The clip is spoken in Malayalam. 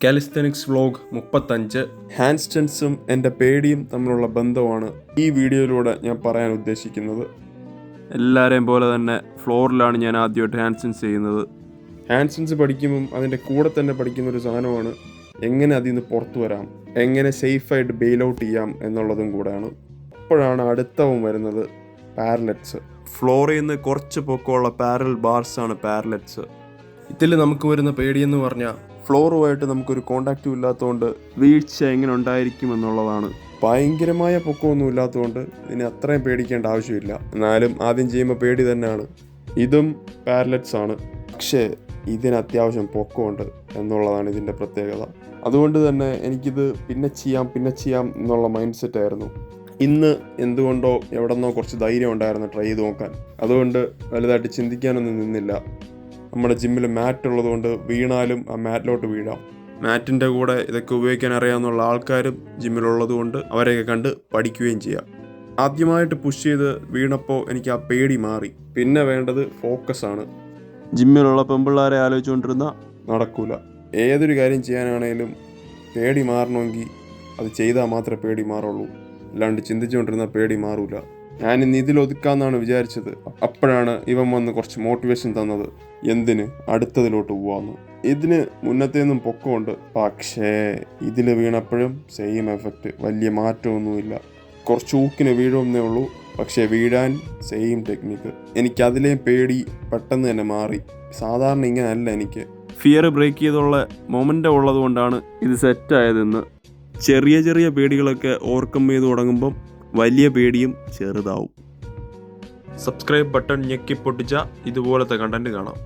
Calisthenics vlog 35. ഹാൻഡ് സ്റ്റാൻഡ്സും എൻ്റെ പേടിയും തമ്മിലുള്ള ബന്ധമാണ് ഈ വീഡിയോയിലൂടെ ഞാൻ പറയാൻ ഉദ്ദേശിക്കുന്നത്. എല്ലാവരെയും പോലെ തന്നെ ഫ്ലോറിലാണ് ഞാൻ ആദ്യമായിട്ട് ഹാൻഡ് സ്റ്റാൻഡ്സ് ചെയ്യുന്നത്. ഹാൻഡ് സ്റ്റാൻഡ്സ് പഠിക്കുമ്പം അതിൻ്റെ കൂടെ തന്നെ പഠിക്കുന്ന ഒരു സാധനമാണ് എങ്ങനെ അതിൽ നിന്ന് പുറത്തു വരാം, എങ്ങനെ സേഫായിട്ട് ബെയിൽ ഔട്ട് ചെയ്യാം എന്നുള്ളതും കൂടെയാണ്. അപ്പോഴാണ് അടുത്തവും വരുന്നത് പാരലറ്റ്സ്. ഫ്ലോറിൽ നിന്ന് കുറച്ച് പൊക്കമുള്ള പാരൽ ബാർസാണ് പാരലറ്റ്സ്. ഇതിൽ നമുക്ക് വരുന്ന പേടിയെന്ന് പറഞ്ഞാൽ ഫ്ലോറുമായിട്ട് നമുക്കൊരു കോണ്ടാക്റ്റും ഇല്ലാത്തതുകൊണ്ട് വീഴ്ച എങ്ങനെ ഉണ്ടായിരിക്കും എന്നുള്ളതാണ്. ഭയങ്കരമായ പൊക്കമൊന്നും ഇല്ലാത്തതുകൊണ്ട് ഇതിന് അത്രയും പേടിക്കേണ്ട ആവശ്യമില്ല. എന്നാലും ആദ്യം ചെയ്യുമ്പോൾ പേടി തന്നെയാണ്. ഇതും പാരലറ്റ്സ് ആണ്, പക്ഷേ ഇതിന് അത്യാവശ്യം പൊക്കമുണ്ട് എന്നുള്ളതാണ് ഇതിൻ്റെ പ്രത്യേകത. അതുകൊണ്ട് തന്നെ എനിക്കിത് പിന്നെ ചെയ്യാം എന്നുള്ള മൈൻഡ് സെറ്റായിരുന്നു. ഇന്ന് എന്തുകൊണ്ടോ എവിടെന്നോ കുറച്ച് ധൈര്യം ഉണ്ടായിരുന്നു ട്രൈ ചെയ്ത് നോക്കാൻ. അതുകൊണ്ട് വലുതായിട്ട് ചിന്തിക്കാനൊന്നും നിന്നില്ല. നമ്മുടെ ജിമ്മിൽ മാറ്റ് ഉള്ളതുകൊണ്ട് വീണാലും ആ മാറ്റിലോട്ട് വീഴാം. മാറ്റിൻ്റെ കൂടെ ഇതൊക്കെ ഉപയോഗിക്കാൻ അറിയാവുന്ന ആൾക്കാരും ജിമ്മിലുള്ളത് കൊണ്ട് അവരെയൊക്കെ കണ്ട് പഠിക്കുകയും ചെയ്യാം. ആദ്യമായിട്ട് പുഷ് ചെയ്ത് വീണപ്പോൾ എനിക്ക് ആ പേടി മാറി. പിന്നെ വേണ്ടത് ഫോക്കസാണ്. ജിമ്മിലുള്ള പെമ്പിള്ളാരെ ആലോചിച്ചുകൊണ്ടിരുന്ന നടക്കൂല. ഏതൊരു കാര്യം ചെയ്യാനാണേലും പേടി മാറണമെങ്കിൽ അത് ചെയ്താൽ മാത്രമേ പേടി മാറുള്ളൂ. അല്ലാണ്ട് ചിന്തിച്ചുകൊണ്ടിരുന്ന പേടി മാറൂല. ഞാനിന്ന് ഇതിലൊതുക്കാമെന്നാണ് വിചാരിച്ചത്. അപ്പോഴാണ് ഇവൻ വന്ന് കുറച്ച് മോട്ടിവേഷൻ തന്നത്. എന്തിന് അടുത്തതിലോട്ട് പോവാന്ന്. ഇതിന് മുന്നത്തേന്നും പൊക്കമുണ്ട്, പക്ഷേ ഇതിൽ വീണപ്പോഴും സെയിം എഫക്റ്റ്. വലിയ മാറ്റമൊന്നുമില്ല. കുറച്ച് ഊക്കിന് വീഴുമെന്നേ ഉള്ളൂ, പക്ഷേ വീഴാൻ സെയിം ടെക്നിക്ക്. എനിക്കതിലേയും പേടി പെട്ടെന്ന് തന്നെ മാറി. സാധാരണ ഇങ്ങനെയല്ല എനിക്ക്. ഫിയർ ബ്രേക്ക് ചെയ്തുള്ള മൊമെൻ്റ് ഉള്ളത് കൊണ്ടാണ് ഇത് സെറ്റായതെന്ന്. ചെറിയ പേടികളൊക്കെ ഓവർകം ചെയ്ത് തുടങ്ങുമ്പം വലിയ പേടിയും ചെറുതാവും. സബ്സ്ക്രൈബ് ബട്ടൺ ഞെക്കി പൊട്ടിച്ചാൽ ഇതുപോലത്തെ കണ്ടന്റ് കാണാം.